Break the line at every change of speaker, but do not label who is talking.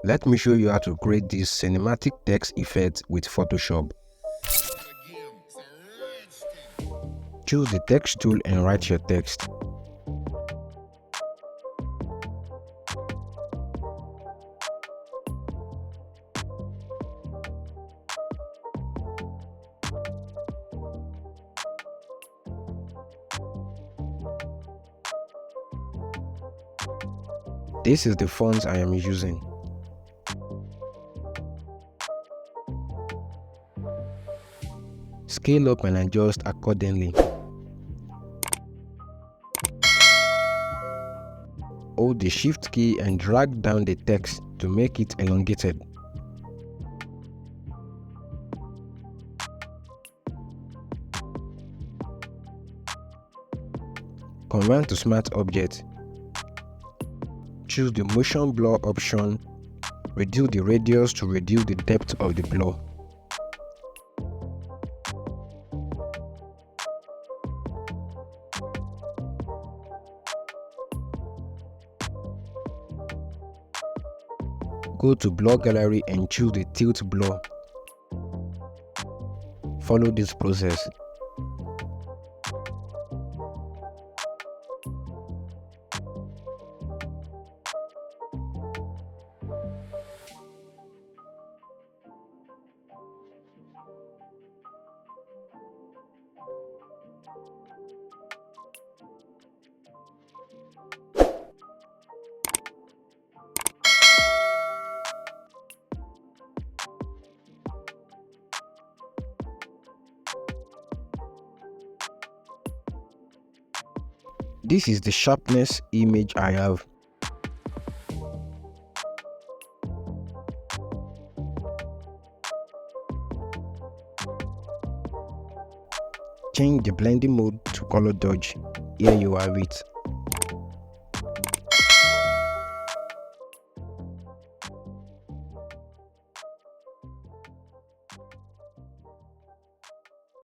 Let me show you how to create this cinematic text effect with Photoshop. Choose the text tool and write your text. This is the font I am using. Scale up and adjust accordingly. Hold the Shift key and drag down the text to make it elongated. Convert to Smart Object. Choose the Motion Blur option. Reduce the radius to reduce the depth of the blur. Go to Blur Gallery and choose the Tilt Blur. Follow this process. This is the sharpness image I have. Change the blending mode to color dodge. Here you have it.